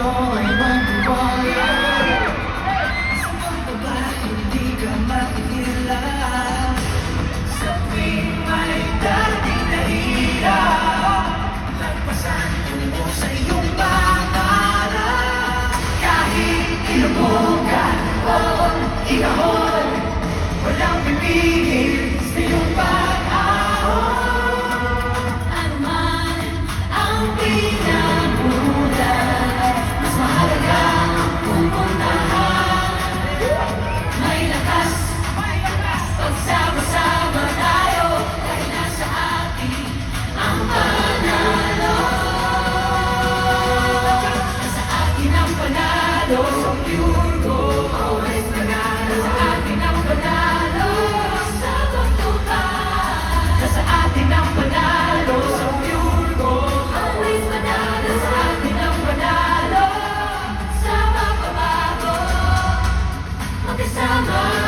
sa'yo ay magwawala. Sa pagbaba, hindi ka makikila. Sa tuwing may dating na hirap, lagpasan tungo sa iyong pangarap. Kahit ilubugan o ihahon, walang pipigil sa iyong pag-ahon. Ano man ang pinagulan, mas mahalaga ang pupuntahan. May lakas, pagsama-sama tayo, dahil nasa atin ang panalo. Nasa atin ang panalo, so pure gold, always manalo. Sa atin ang panalo, sa pagtupad. Nasa atin ang panalo, so pure gold, always manalo. Sa atin ang panalo, sa pagbabago, magkasama.